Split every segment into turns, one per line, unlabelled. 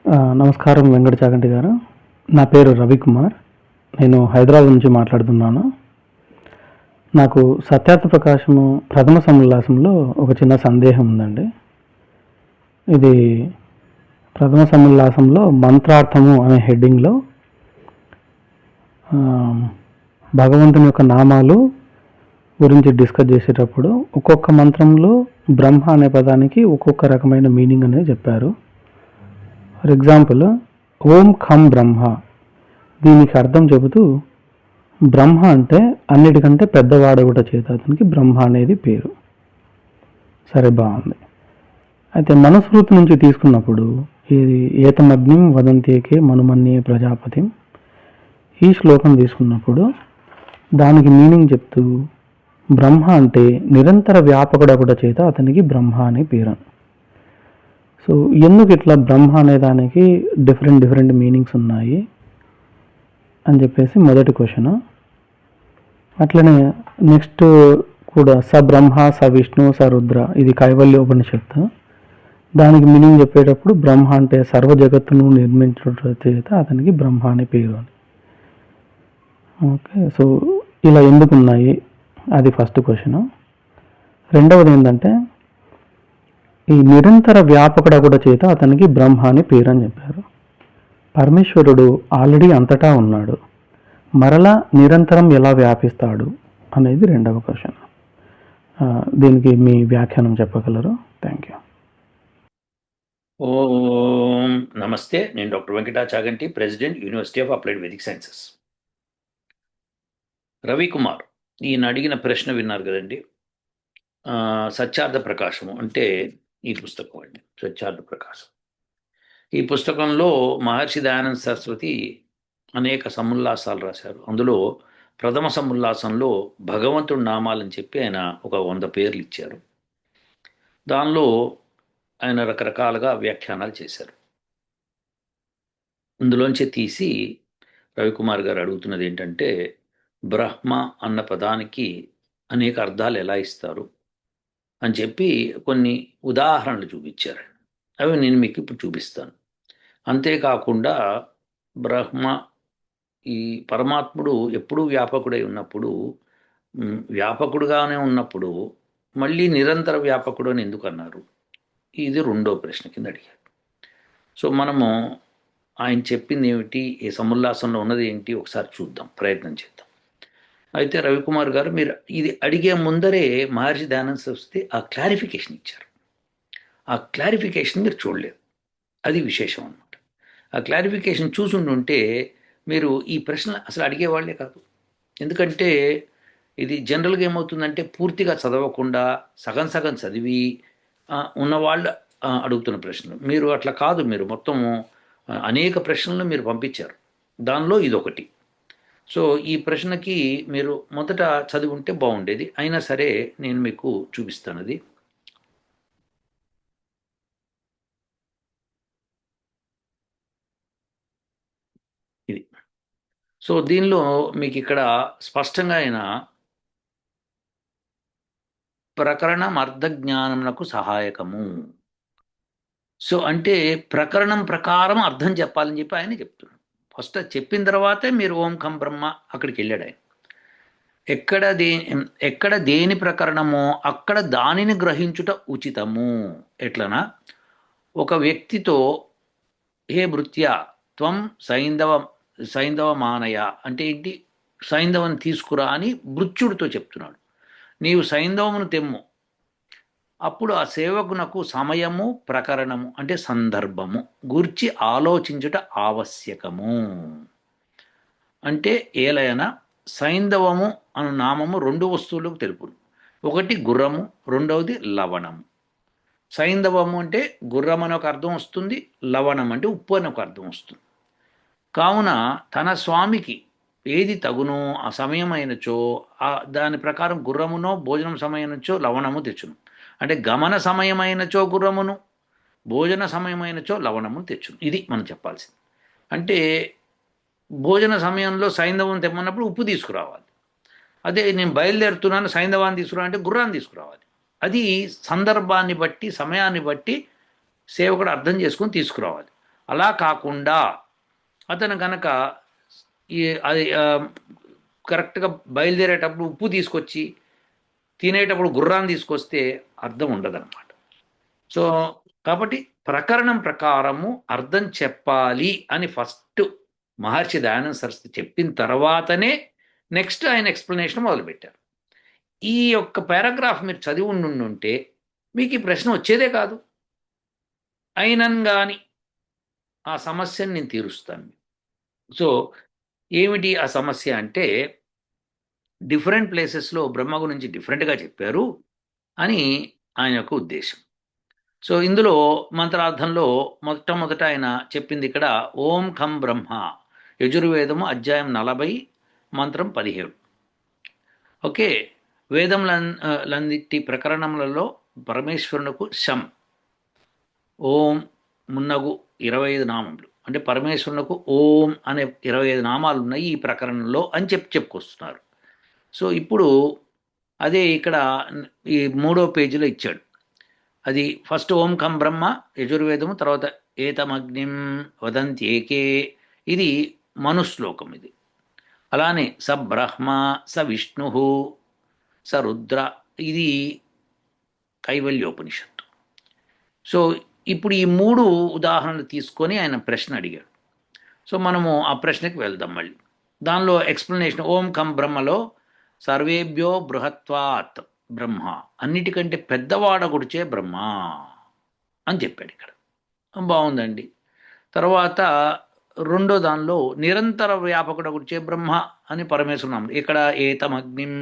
నమస్కారం వెంకట చాగంటి గారు. నా పేరు రవికుమార్. నేను హైదరాబాద్ నుంచి మాట్లాడుతున్నాను. నాకు సత్యార్థ ప్రకాశము ప్రథమ సముల్లాసంలో ఒక చిన్న సందేహం ఉందండి. ఇది ప్రథమ సముల్లాసంలో మంత్రార్థము అనే హెడ్డింగ్లో భగవంతుని యొక్క నామాలు గురించి డిస్కస్ చేసేటప్పుడు ఒక్కొక్క మంత్రంలో బ్రహ్మ అనే పదానికి ఒక్కొక్క రకమైన మీనింగ్ అనేది చెప్పారు. ఫర్ ఎగ్జాంపుల్, ఓం ఖం బ్రహ్మ, దీనికి అర్థం చెబుతూ బ్రహ్మ అంటే అన్నిటికంటే పెద్దవాడొకట చేత అతనికి బ్రహ్మ అనేది పేరు. సరే, బాగుంది. అయితే మనుస్మృతి నుంచి తీసుకున్నప్పుడు ఇది ఏతమగ్నిం వదంతేకే మనుమన్యే ప్రజాపతిం, ఈ శ్లోకం తీసుకున్నప్పుడు దానికి మీనింగ్ చెప్తూ బ్రహ్మ అంటే నిరంతర వ్యాపకుడొకట చేత అతనికి బ్రహ్మ అనే పేరు. సో ఎందుకు ఇట్లా బ్రహ్మ అనే దానికి డిఫరెంట్ మీనింగ్స్ ఉన్నాయి అని చెప్పేసి మొదటి క్వశ్చన్. అట్లనే నెక్స్ట్ కూడా స బ్రహ్మ స విష్ణు స రుద్ర, ఇది కైవల్యోపనిషత్తు. దానికి మీనింగ్ చెప్పేటప్పుడు బ్రహ్మ అంటే సర్వ జగత్తును నిర్మించడం చేత అతనికి బ్రహ్మ అనే పేరు అని. ఓకే, సో ఇలా ఎందుకు ఉన్నాయి, అది ఫస్ట్ క్వశ్చన్. రెండవది ఏంటంటే, ఈ నిరంతర వ్యాపకుడొకట చేత అతనికి బ్రహ్మ అని పేరు అని చెప్పారు. పరమేశ్వరుడు ఆల్రెడీ అంతటా ఉన్నాడు, మరలా నిరంతరం ఎలా వ్యాపిస్తాడు అనేది రెండవ క్వశ్చన్. దీనికి మీ వ్యాఖ్యానం చెప్పగలరు? Thank you.
ఓం నమస్తే. నేను doctor Venkata Chaganti, president, university of applied Vedic sciences. Ravikumar, ఈయన అడిగిన ప్రశ్న విన్నారు కదండి. సత్యార్థ ప్రకాశము అంటే ఈ పుస్తకం అండి, సత్యార్థ ప్రకాశం. ఈ పుస్తకంలో మహర్షి దయానంద సరస్వతి అనేక సముల్లాసాలు రాశారు. అందులో ప్రథమ సముల్లాసంలో భగవంతుడి నామాలని చెప్పి ఆయన ఒక 100 పేర్లు ఇచ్చారు. దానిలో ఆయన రకరకాలుగా వ్యాఖ్యానాలు చేశారు. ఇందులోంచి తీసి రవికుమార్ గారు అడుగుతున్నది ఏంటంటే, బ్రహ్మ అన్న పదానికి అనేక అర్థాలు ఎలా ఇస్తారు అని చెప్పి కొన్ని ఉదాహరణలు చూపించారు. అవి నేను మీకు ఇప్పుడు చూపిస్తాను. అంతేకాకుండా బ్రహ్మ, ఈ పరమాత్ముడు ఎప్పుడూ వ్యాపకుడై ఉన్నప్పుడు, వ్యాపకుడుగానే ఉన్నప్పుడు మళ్ళీ నిరంతర వ్యాపకుడు అని ఎందుకు అన్నారు, ఇది రెండో ప్రశ్న కింద అడిగారు. సో మనము ఆయన చెప్పింది ఏమిటి, ఏ సముల్లాసంలో ఉన్నది ఏంటి ఒకసారి చూద్దాం, ప్రయత్నం చేద్దాం. అయితే రవికుమార్ గారు, మీరు ఇది అడిగే ముందరే మహర్షి దయానంద సరస్వతి ఆ క్లారిఫికేషన్ ఇచ్చారు. ఆ క్లారిఫికేషన్ మీరు చూడలేదు, అది విశేషం అనమాట. ఆ క్లారిఫికేషన్ చూసుంటుంటే మీరు ఈ ప్రశ్న అసలు అడిగేవాళ్లే కాదు. ఎందుకంటే ఇది జనరల్గా ఏమవుతుందంటే, పూర్తిగా చదవకుండా సగం సగం చదివి ఉన్నవాళ్ళు అడుగుతున్న ప్రశ్నలు. మీరు అట్లా కాదు, మీరు మొత్తము అనేక ప్రశ్నలను మీరు పంపించారు. దానిలో ఇదొకటి. సో ఈ ప్రశ్నకి మీరు మొదట చదివి ఉంటే బాగుండేది. అయినా సరే నేను మీకు చూపిస్తాను అది. ఇది. సో దీనిలో మీకు ఇక్కడ స్పష్టంగా ఆయన ప్రకరణం అర్థజ్ఞానమునకు సహాయకము. సో అంటే ప్రకరణం ప్రకారం అర్థం చెప్పాలని చెప్పి ఆయన చెప్తున్నాడు. ఫస్ట్ చెప్పిన తర్వాతే మీరు ఓం ఖం బ్రహ్మ అక్కడికి వెళ్ళాడు ఆయన. ఎక్కడ దేని ప్రకరణమో అక్కడ దానిని గ్రహించుట ఉచితము. ఎట్లనా, ఒక వ్యక్తితో హే భృత్యా త్వం సైంధవ మానయ అంటే ఏంటి, సైంధవం తీసుకురా అని భృత్యుడితో చెప్తున్నాడు. నీవు సైంధవమును తెమ్ము. అప్పుడు ఆ సేవకునకు సమయము, ప్రకరణము అంటే సందర్భము గూర్చి ఆలోచించుట ఆవశ్యకము. అంటే ఏలయన సైంధవము అను నామము 2 వస్తువులకు తెలుపును. ఒకటి గుర్రము, రెండవది లవణము. సైంధవము అంటే గుర్రం అని ఒక అర్థం వస్తుంది, లవణం అంటే ఉప్పు అని ఒక అర్థం వస్తుంది. కావున తన స్వామికి ఏది తగునో ఆ సమయం అయినచో దాని ప్రకారం గుర్రమునో, భోజనం సమయమైనచో లవణము తెచ్చును. అంటే గమన సమయమైనచో గుర్రమును, భోజన సమయమైనచో లవణము తెచ్చును. ఇది మనం చెప్పాల్సింది. అంటే భోజన సమయంలో సైంధవం తెమ్మన్నప్పుడు ఉప్పు తీసుకురావాలి. అదే నేను బయలుదేరుతున్నాను సైంధవాన్ని తీసుకురా అంటే గుర్రాన్ని తీసుకురావాలి. అది సందర్భాన్ని బట్టి, సమయాన్ని బట్టి సేవకుడు అర్థం చేసుకొని తీసుకురావాలి. అలా కాకుండా అతను కనుక అది కరెక్ట్గా బయలుదేరేటప్పుడు ఉప్పు తీసుకొచ్చి తినేటప్పుడు గుర్రాన్ని తీసుకొస్తే అర్థం ఉండదన్నమాట. సో కాబట్టి ప్రకరణం ప్రకారము అర్థం చెప్పాలి అని ఫస్ట్ మహర్షి దయానంద సరస్వతి చెప్పిన తర్వాతనే నెక్స్ట్ ఆయన ఎక్స్ప్లెనేషన్ మొదలుపెట్టారు. ఈ యొక్క పారాగ్రాఫ్ మీరు చదివి ఉండుంటే మీకు ఈ ప్రశ్న వచ్చేదే కాదు. అయినంగాని ఆ సమస్యను నేను తీరుస్తాను. సో ఏమిటి ఆ సమస్య అంటే, డిఫరెంట్ ప్లేసెస్లో బ్రహ్మ గురించి డిఫరెంట్గా చెప్పారు అని ఆయన యొక్క ఉద్దేశం. సో ఇందులో మంత్రార్థంలో మొట్టమొదట ఆయన చెప్పింది ఇక్కడ ఓం ఖం బ్రహ్మ, యజుర్వేదము అధ్యాయం 40 మంత్రం 17. ఓకే, వేదములన్నిటి ప్రకరణములలో పరమేశ్వరునకు శం ఓం మున్నగు 25 నామములు, అంటే పరమేశ్వరునకు ఓం అనే 25 నామాలు ఉన్నాయి ఈ ప్రకరణంలో అని చెప్పుకొస్తున్నారు. సో ఇప్పుడు అదే ఇక్కడ ఈ 3వ పేజీలో ఇచ్చాడు. అది ఫస్ట్ ఓం ఖం బ్రహ్మ యజుర్వేదము, తర్వాత ఏతమగ్నిం వదంతి ఏకే, ఇది మనుశ్లోకం. ఇది అలానే స బ్రహ్మ స విష్ణు స రుద్ర, ఇది కైవల్యోపనిషత్తు. సో ఇప్పుడు ఈ 3 ఉదాహరణలు తీసుకొని ఆయన ప్రశ్న అడిగాడు. సో మనము ఆ ప్రశ్నకి వెళ్దాం మళ్ళీ. దానిలో ఎక్స్ప్లెనేషన్ ఓం ఖం బ్రహ్మలో సర్వేభ్యో బృహత్వాత్ బ్రహ్మ, అన్నిటికంటే పెద్దవాడగుడిచే బ్రహ్మ అని చెప్పాడు ఇక్కడ. బాగుందండి. తర్వాత రెండో దానిలో నిరంతర వ్యాపకుడగుడిచే బ్రహ్మ అని పరమేశ్వరం, ఇక్కడ ఏతమగ్నిం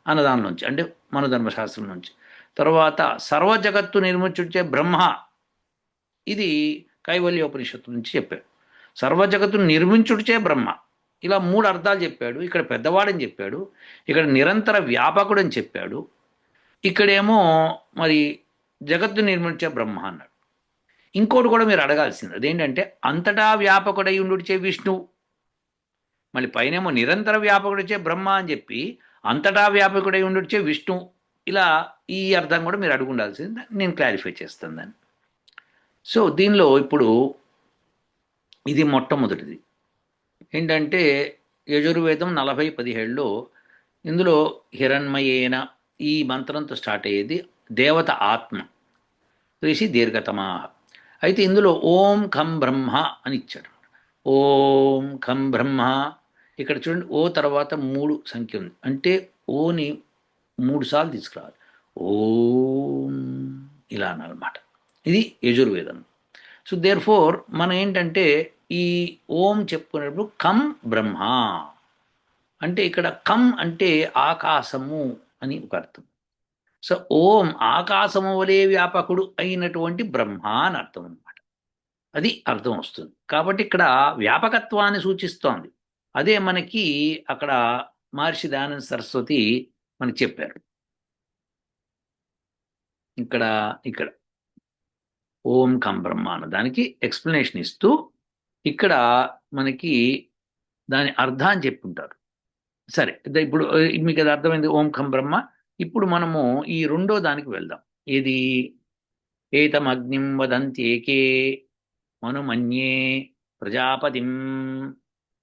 అన్న దాని నుంచి, అంటే మన ధర్మశాస్త్రం నుంచి. తర్వాత సర్వ జగత్తు నిర్మించుడిచే బ్రహ్మ, ఇది కైవల్యోపనిషత్తు నుంచి చెప్పాడు. సర్వ జగత్తును నిర్మించుడిచే బ్రహ్మ, ఇలా 3 అర్థాలు చెప్పాడు. ఇక్కడ పెద్దవాడని చెప్పాడు, ఇక్కడ నిరంతర వ్యాపకుడని చెప్పాడు, ఇక్కడేమో మరి జగత్తు నిర్మించే బ్రహ్మ అన్నాడు. ఇంకోటి కూడా మీరు అడగాల్సింది అదేంటంటే అంతటా వ్యాపకుడై ఉండుడిచే విష్ణువు, మళ్ళీ పైనేమో నిరంతర వ్యాపకుడిచే బ్రహ్మ అని చెప్పి అంతటా వ్యాపకుడై ఉండుడిచే విష్ణువు, ఇలా ఈ అర్థం కూడా మీరు అడుగుండాల్సింది. నేను క్లారిఫై చేస్తాను దాన్ని. సో దీనిలో ఇప్పుడు ఇది మొట్టమొదటిది ఏంటంటే యజుర్వేదం 40:17లో ఇందులో హిరణ్మయేన ఈ మంత్రంతో స్టార్ట్ అయ్యేది దేవత ఆత్మ ఋషి దీర్ఘతమా. అయితే ఇందులో ఓం ఖం బ్రహ్మ అని ఇచ్చాడు. ఓం ఖం బ్రహ్మ, ఇక్కడ చూడండి ఓ తర్వాత 3 సంఖ్య ఉంది, అంటే ఓని 3 సార్లు తీసుకురావాలి. ఓం ఇలా అన్నమాట. ఇది యజుర్వేదం. సో దేర్ ఫోర్ మనం ఏంటంటే ఈ ఓం చెప్పుకునేటప్పుడు కం బ్రహ్మ అంటే ఇక్కడ కం అంటే ఆకాశము అని ఒక అర్థం. సో ఓం ఆకాశము వలె వ్యాపకుడు అయినటువంటి బ్రహ్మ అని అర్థం అనమాట. అది అర్థం వస్తుంది. కాబట్టి ఇక్కడ వ్యాపకత్వాన్ని సూచిస్తోంది. అదే మనకి అక్కడ మహర్షి దయానంద సరస్వతి మనకి చెప్పారు. ఇక్కడ ఇక్కడ ఓం కం బ్రహ్మ అన్న దానికి ఎక్స్ప్లెనేషన్ ఇస్తూ ఇక్కడ మనకి దాని అర్థాన్ని చెప్పుంటారు. సరే, ఇప్పుడు మీకు అది అర్థమైంది ఓం ఖం బ్రహ్మ. ఇప్పుడు మనము ఈ రెండో దానికి వెళ్దాం. ఏది ఏతమగ్నిం వదంతి ఏకే మనుమన్యే ప్రజాపతిం,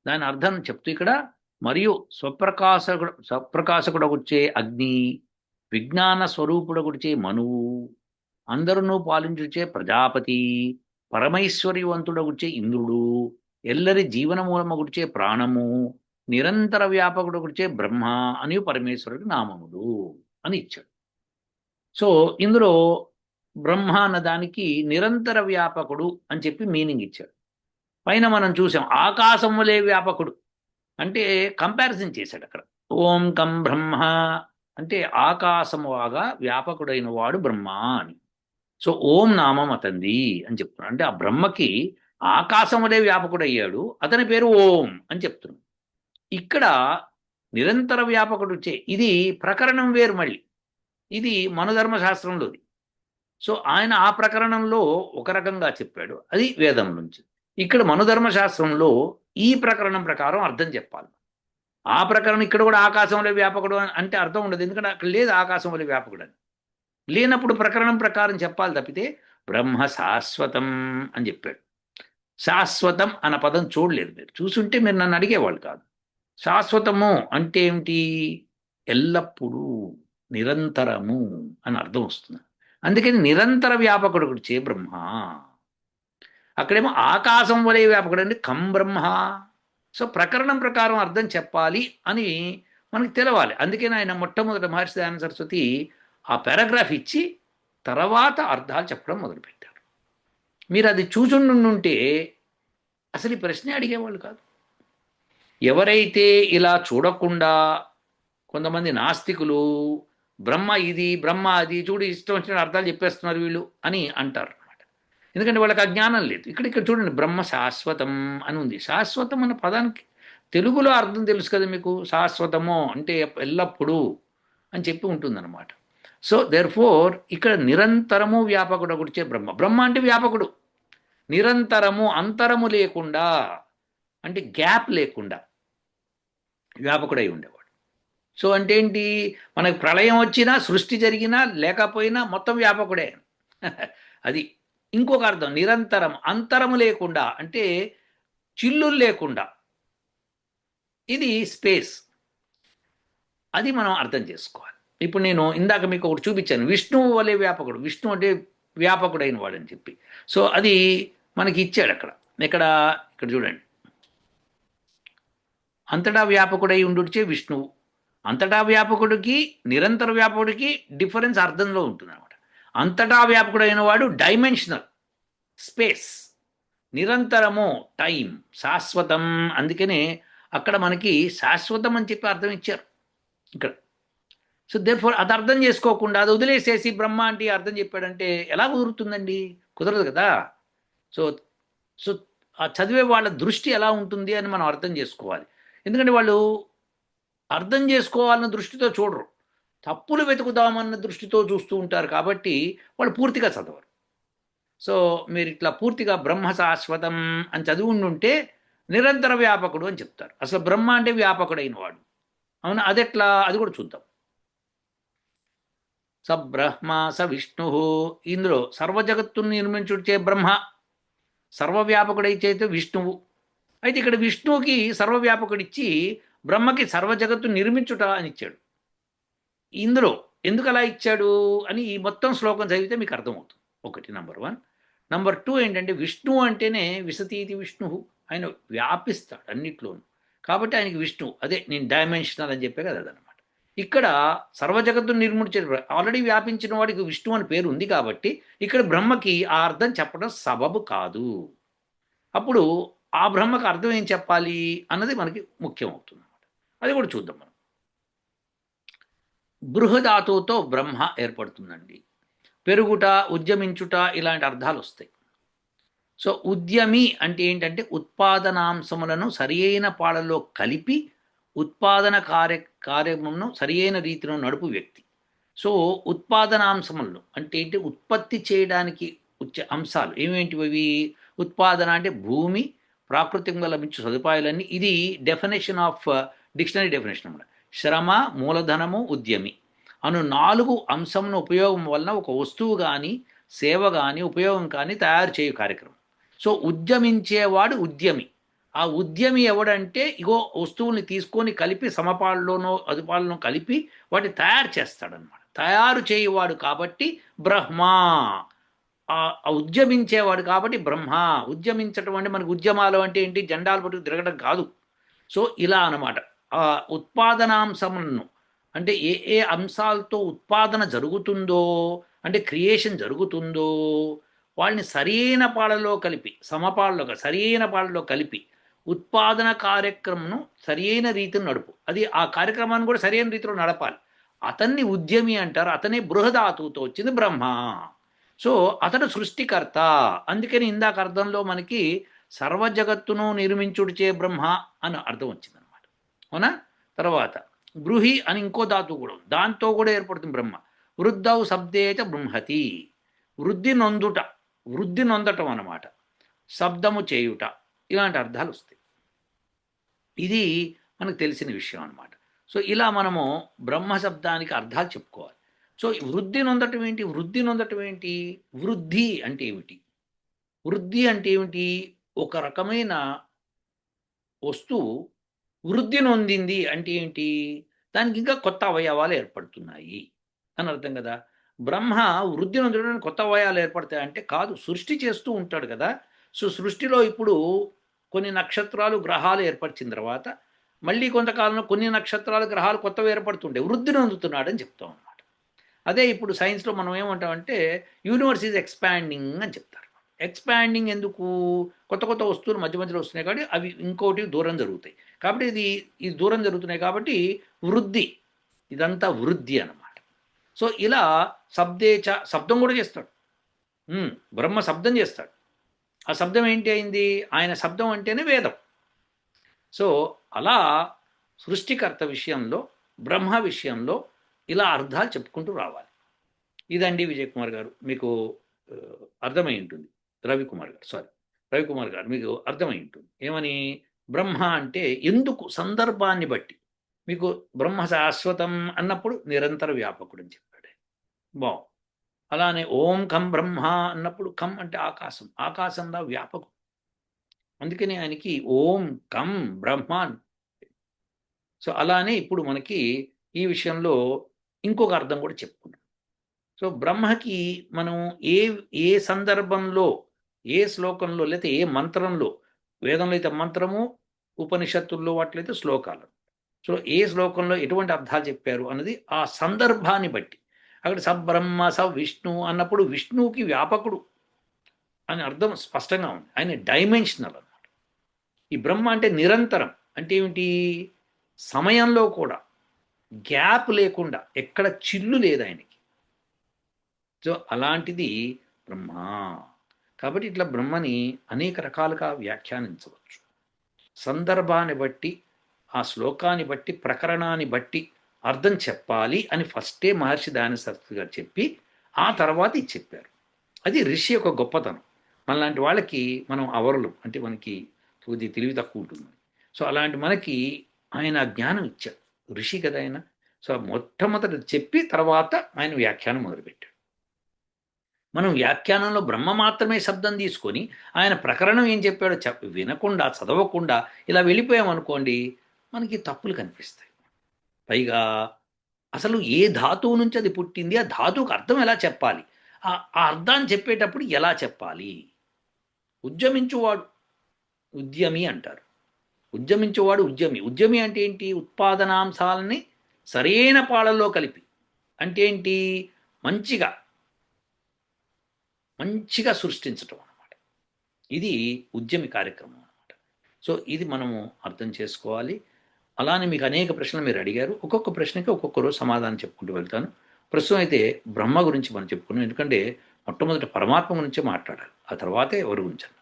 దాని అర్థం చెప్తూ ఇక్కడ మరియు స్వప్రకాశకుడగుచ్చే అగ్ని, విజ్ఞాన స్వరూపుడగుడిచే మనువు, అందరును పాలించుచే ప్రజాపతి, పరమైశ్వర్యవంతుడగుచ్చే ఇంద్రుడు, ఎల్లరి జీవనమూలమగుడిచే ప్రాణము, నిరంతర వ్యాపకుడగుడిచే బ్రహ్మ అని పరమేశ్వరుడి నామములు అని ఇచ్చాడు. సో ఇందులో బ్రహ్మ అన్నదానికి నిరంతర వ్యాపకుడు అని చెప్పి మీనింగ్ ఇచ్చాడు. పైన మనం చూసాం ఆకాశం వలె వ్యాపకుడు అంటే కంపారిజన్ చేశాడు అక్కడ. ఓం కం బ్రహ్మ అంటే ఆకాశముగా వ్యాపకుడైన వాడు బ్రహ్మ అని. సో ఓం నామం అతంది అని చెప్తున్నాడు. అంటే ఆ బ్రహ్మకి ఆకాశం వలె వ్యాపకుడయ్యాడు, అతని పేరు ఓం అని చెప్తున్నాడు. ఇక్కడ నిరంతర వ్యాపకుడు ఇది ప్రకరణం వేరు, మళ్ళీ ఇది మనుధర్మశాస్త్రంలోది. సో ఆయన ఆ ప్రకరణంలో ఒక రకంగా చెప్పాడు, అది వేదం నుంచి. ఇక్కడ మనుధర్మశాస్త్రంలో ఈ ప్రకరణం ప్రకారం అర్థం చెప్పాలి. ఆ ప్రకరణం ఇక్కడ కూడా ఆకాశంలో వ్యాపకుడు అంటే అర్థం ఉండదు, ఎందుకంటే అక్కడ లేదు ఆకాశంలో వ్యాపకుడు అని. లేనప్పుడు ప్రకరణం ప్రకారం చెప్పాలి తప్పితే బ్రహ్మ శాశ్వతం అని చెప్పాడు. శాశ్వతం అన్న పదం చూడలేదు. మీరు చూసుంటే మీరు నన్ను అడిగేవాళ్ళు కాదు. శాశ్వతము అంటే ఏమిటి? ఎల్లప్పుడూ, నిరంతరము అని అర్థం వస్తుంది. అందుకని నిరంతర వ్యాపకుడు చే బ్రహ్మ. అక్కడేమో ఆకాశం వలె వ్యాపకుడు అంటే కం బ్రహ్మ. సో ప్రకరణం ప్రకారం అర్థం చెప్పాలి అని మనకు తెలవాలి. అందుకని ఆయన మొట్టమొదట మహర్షి దయానంద సరస్వతి ఆ పారాగ్రాఫ్ ఇచ్చి తర్వాత అర్థాలు చెప్పడం మొదలుపెట్టారు. మీరు అది చూచుండుంటే అసలు ఈ ప్రశ్నే అడిగేవాళ్ళు కాదు. ఎవరైతే ఇలా చూడకుండా కొంతమంది నాస్తికులు బ్రహ్మ ఇది బ్రహ్మ అది చూడు ఇష్టం వచ్చిన అర్థాలు చెప్పేస్తున్నారు వీళ్ళు అని అంటారు అనమాట. ఎందుకంటే వాళ్ళకి అజ్ఞానం లేదు. ఇక్కడ చూడండి, బ్రహ్మ శాశ్వతం అని ఉంది. శాశ్వతం అన్న పదానికి తెలుగులో అర్థం తెలుసు కదా మీకు. శాశ్వతము అంటే ఎల్లప్పుడూ అని చెప్పి ఉంటుందన్నమాట. సో దేర్ ఫోర్ ఇక్కడ నిరంతరము వ్యాపకుడు గురిచే బ్రహ్మ. బ్రహ్మ అంటే వ్యాపకుడు, నిరంతరము అంతరము లేకుండా అంటే గ్యాప్ లేకుండా వ్యాపకుడై ఉండేవాడు. సో అంటే ఏంటి? మనకు ప్రళయం వచ్చినా సృష్టి జరిగినా లేకపోయినా మొత్తం వ్యాపకుడే. అది ఇంకొక అర్థం. నిరంతరం అంతరము లేకుండా అంటే చిల్లులు లేకుండా, ఇది స్పేస్. అది మనం అర్థం చేసుకోవాలి. ఇప్పుడు నేను ఇందాక మీకు ఒకటి చూపించాను, విష్ణువు వలె వ్యాపకుడు. విష్ణు అంటే వ్యాపకుడైన వాడు అని చెప్పి. సో అది మనకి ఇచ్చాడు అక్కడ. ఇక్కడ చూడండి, అంతటా వ్యాపకుడై ఉండుచే విష్ణువు. అంతటా వ్యాపకుడికి నిరంతర వ్యాపకుడికి డిఫరెన్స్ అర్థంలో ఉంటుంది అనమాట. అంతటా వ్యాపకుడైన వాడు డైమెన్షనల్ స్పేస్, నిరంతరము టైం, శాశ్వతం. అందుకనే అక్కడ మనకి శాశ్వతం అని చెప్పి అర్థం ఇచ్చారు ఇక్కడ. సో దేర్ ఫోర్ అది అర్థం చేసుకోకుండా అది వదిలేసేసి బ్రహ్మ అంటే అర్థం చెప్పాడంటే ఎలా కుదురుతుందండి? కుదరదు కదా. సో సో ఆ చదివే వాళ్ళ దృష్టి ఎలా ఉంటుంది అని మనం అర్థం చేసుకోవాలి. ఎందుకంటే వాళ్ళు అర్థం చేసుకోవాలన్న దృష్టితో చూడరు, తప్పులు వెతుకుదామన్న దృష్టితో చూస్తూ ఉంటారు. కాబట్టి వాళ్ళు పూర్తిగా చదవరు. సో మీరు ఇట్లా పూర్తిగా బ్రహ్మ శాశ్వతం అని చదివి ఉంటే నిరంతర వ్యాపకుడు అని చెప్తారు. అసలు బ్రహ్మ అంటే వ్యాపకుడైన వాడు. అవునా? అదెట్లా? అది కూడా చూద్దాం. స బ్రహ్మ స విష్ణు. ఇందులో సర్వజగత్తును నిర్మించుచే బ్రహ్మ, సర్వవ్యాపకుడైతే విష్ణువు. అయితే ఇక్కడ విష్ణువుకి సర్వవ్యాపకుడిచ్చి బ్రహ్మకి సర్వజగత్తు నిర్మించుట అని ఇచ్చాడు. ఇందులో ఎందుకు అలా ఇచ్చాడు అని ఈ మొత్తం శ్లోకం చదివితే మీకు అర్థమవుతుంది. ఒకటి నంబర్ 1. నంబర్ 2 ఏంటంటే విష్ణువు అంటేనే విశతీతి విష్ణు, ఆయన వ్యాపిస్తాడు అన్నిట్లోనూ. కాబట్టి ఆయనకి విష్ణువు, అదే నేను డైమెన్షనల్ అని చెప్పే కదా అదనమాట. ఇక్కడ సర్వజగత్తును నిర్మించే ఆల్రెడీ వ్యాపించిన వాడికి విష్ణు అని పేరు ఉంది కాబట్టి ఇక్కడ బ్రహ్మకి ఆ అర్థం చెప్పడం సబబు కాదు. అప్పుడు ఆ బ్రహ్మకు అర్థం ఏం చెప్పాలి అన్నది మనకి ముఖ్యం అవుతుంది అన్నమాట. అది కూడా చూద్దాం మనం. బృహధాతువుతో బ్రహ్మ ఏర్పడుతుందండి. పెరుగుట, ఉద్యమించుట ఇలాంటి అర్థాలు వస్తాయి. సో ఉద్యమి అంటే ఏంటంటే ఉత్పాదనాంశములను సరియైన పాళల్లో కలిపి ఉత్పాదన కార్యక్రమంను సరియైన రీతిలో నడుపు వ్యక్తి. సో ఉత్పాదనాంశములను అంటే ఏంటి? ఉత్పత్తి చేయడానికి వచ్చే అంశాలు ఏమేంటివి? ఉత్పాదన అంటే భూమి, ప్రాకృతికంగా లభించే సదుపాయాలన్నీ. ఇది డెఫినేషన్ ఆఫ్ డిక్షనరీ డెఫినేషన్ అన్నమాట. శ్రమ, మూలధనము, ఉద్యమి అను 4 అంశమును ఉపయోగం వలన ఒక వస్తువు కానీ సేవ కానీ ఉపయోగం కానీ తయారు చేయు కార్యక్రమం. సో ఉద్యమించేవాడు ఉద్యమి. ఆ ఉద్యమి ఎవడంటే ఇగో వస్తువుల్ని తీసుకొని కలిపి సమపాళ్ళలోనో అదుపాలను కలిపి వాటిని తయారు చేస్తాడనమాట. తయారు చేయవాడు కాబట్టి బ్రహ్మ. ఆ ఉద్యమించేవాడు కాబట్టి బ్రహ్మ. ఉద్యమించటం అంటే మనకు ఉద్యమాలు అంటే ఏంటి? జెండాలు పట్టుకు తిరగడం కాదు. సో ఇలా అనమాట. ఆ ఉత్పాదనాంశములను అంటే ఏ అంశాలతో ఉత్పాదన జరుగుతుందో అంటే క్రియేషన్ జరుగుతుందో వాళ్ళని సరైన పాళ్ళలో కలిపి, సమపాళ్ళలో సరైన పాళ్ళలో కలిపి ఉత్పాదన కార్యక్రమంను సరైన రీతిలో నడుపు. అది ఆ కార్యక్రమాన్ని కూడా సరైన రీతిలో నడపాలి. అతన్ని ఉద్యమి అంటారు. అతనే బృహధాతువుతో వచ్చింది బ్రహ్మ. సో అతడు సృష్టికర్త. అందుకని ఇందాక అర్థంలో మనకి సర్వజగత్తును నిర్మించుడిచే బ్రహ్మ అని అర్థం వచ్చిందనమాట. అవునా? తర్వాత బృహి అని ఇంకో ధాతువు కూడా, దాంతో కూడా ఏర్పడుతుంది బ్రహ్మ. వృద్ధౌ శబ్దేచ బృంహతి. వృద్ధి నొందుట, వృద్ధి నొందటం అన్నమాట. శబ్దము చేయుట, ఇలాంటి అర్థాలు వస్తాయి. ఇది మనకు తెలిసిన విషయం అన్నమాట. సో ఇలా మనము బ్రహ్మ శబ్దానికి అర్థాలు చెప్పుకోవాలి. సో వృద్ధి నొందటం ఏంటి? వృద్ధి నొందటం ఏంటి? వృద్ధి అంటే ఏమిటి? వృద్ధి అంటే ఏమిటి? ఒక రకమైన వస్తువు వృద్ధి నొందింది అంటే ఏంటి? దానికి ఇంకా కొత్త అవయవాలు ఏర్పడుతున్నాయి అని అర్థం కదా! బ్రహ్మ వృద్ధి నొందడానికి కొత్త అవయవాలు ఏర్పడతాయి అంటే కాదు. సృష్టి చేస్తూ ఉంటాడు కదా! సో, సృష్టిలో ఇప్పుడు కొన్ని నక్షత్రాలు, గ్రహాలు ఏర్పరిచిన తర్వాత మళ్ళీ కొంతకాలంలో కొన్ని నక్షత్రాలు, గ్రహాలు కొత్తవి ఏర్పడుతుంటాయి. వృద్ధి నొందుతున్నాడని చెప్తాం అనమాట. అదే ఇప్పుడు సైన్స్‌లో మనం ఏమంటామంటే యూనివర్స్ ఈజ్ ఎక్స్‌పాండింగ్ అని చెప్తారు. ఎక్స్‌పాండింగ్ ఎందుకు? కొత్త కొత్త వస్తువులు మధ్య మధ్యలో వస్తున్నాయి కాబట్టి అవి ఇంకోటి దూరం జరుగుతాయి. కాబట్టి ఇది దూరం జరుగుతున్నాయి కాబట్టి వృద్ధి. ఇదంతా వృద్ధి అన్నమాట. సో, ఇలా శబ్దం కూడా చేస్తాడు. బ్రహ్మ శబ్దం చేస్తాడు. ఆ శబ్దం ఏంటి అయింది? ఆయన శబ్దం అంటేనే వేదం. సో, అలా సృష్టికర్త విషయంలో, బ్రహ్మ విషయంలో ఇలా అర్థాలు చెప్పుకుంటూ రావాలి. ఇదండి విజయ్ కుమార్ గారు. మీకు అర్థమై ఉంటుంది. రవికుమార్ గారు మీకు అర్థమై ఉంటుంది. ఏమని? బ్రహ్మ అంటే ఎందుకు? సందర్భాన్ని బట్టి. మీకు బ్రహ్మ శాశ్వతం అన్నప్పుడు నిరంతర వ్యాపకుడు అని చెప్పాడు. బావుంది. అలానే ఓం కం బ్రహ్మ అన్నప్పుడు కం అంటే ఆకాశం. ఆకాశంలా వ్యాపకుడు. అందుకని ఆయనకి ఓం కం బ్రహ్మ అని. సో, అలానే ఇప్పుడు మనకి ఈ విషయంలో ఇంకొక అర్థం కూడా చెప్పుకున్నాం. సో, బ్రహ్మకి మనం ఏ ఏ సందర్భంలో, ఏ శ్లోకంలో లేతే ఏ మంత్రంలో, వేదంలో అయితే మంత్రము, ఉపనిషత్తుల్లో వాటిలో అయితే శ్లోకాలు. సో, ఏ శ్లోకంలో ఎటువంటి అర్థాలు చెప్పారు అన్నది ఆ సందర్భాన్ని బట్టి. అక్కడ సబ్రహ్మ విష్ణు అన్నప్పుడు విష్ణువుకి వ్యాపకుడు అని అర్థం స్పష్టంగా ఉంది. ఆయన డైమెన్షనల్ అన్నమాట. ఈ బ్రహ్మ అంటే నిరంతరం. అంటే ఏమిటి? సమయంలో కూడా గ్యాప్ లేకుండా ఎక్కడ చిల్లు లేదు ఆయనకి. సో, అలాంటిది బ్రహ్మ. కాబట్టి ఇట్లా బ్రహ్మని అనేక రకాలుగా వ్యాఖ్యానించవచ్చు. సందర్భాన్ని బట్టి, ఆ శ్లోకాన్ని బట్టి, ప్రకరణాన్ని బట్టి అర్థం చెప్పాలి అని ఫస్టే మహర్షి దయానంద సరస్వతి గారు చెప్పి, ఆ తర్వాత ఇది చెప్పారు. అది ఋషి యొక్క గొప్పతనం. మనలాంటి వాళ్ళకి మనం అవరులం. అంటే మనకి కొద్దిగా తెలివి తక్కువ ఉంటుంది. సో, అలాంటి మనకి ఆయన జ్ఞానం ఇచ్చారు. ఋషి కదా ఆయన. సో, మొట్టమొదట చెప్పి తర్వాత ఆయన వ్యాఖ్యానం మొదలుపెట్టాడు. మనం వ్యాఖ్యానంలో బ్రహ్మ మాత్రమే శబ్దం తీసుకొని ఆయన ప్రకరణం ఏం చెప్పాడో వినకుండా, చదవకుండా ఇలా వెళ్ళిపోయామనుకోండి, మనకి తప్పులు కనిపిస్తాయి. పైగా అసలు ఏ ధాతువు నుంచి అది పుట్టింది? ఆ ధాతువుకి అర్థం ఎలా చెప్పాలి? ఆ అర్థాన్ని చెప్పేటప్పుడు ఎలా చెప్పాలి? ఉద్యమించువాడు ఉద్యమి అంటారు. ఉద్యమించేవాడు ఉద్యమి. ఉద్యమి అంటే ఏంటి? ఉత్పాదనాంశాలని సరైన పాళల్లో కలిపి. అంటే ఏంటి? మంచిగా మంచిగా సృష్టించటం అన్నమాట. ఇది ఉద్యమి కార్యక్రమం అన్నమాట. సో, ఇది మనము అర్థం చేసుకోవాలి. అలానే మీకు అనేక ప్రశ్నలు మీరు అడిగారు. ఒక్కొక్క ప్రశ్నకి ఒక్కొక్క రోజు సమాధానం చెప్పుకుంటూ వెళ్తాను. ప్రస్తుతం అయితే బ్రహ్మ గురించి మనం చెప్పుకున్నాం. ఎందుకంటే మొట్టమొదట పరమాత్మ గురించే మాట్లాడాలి. ఆ తర్వాతే ఎవరి గురించన్నా.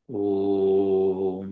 ఓం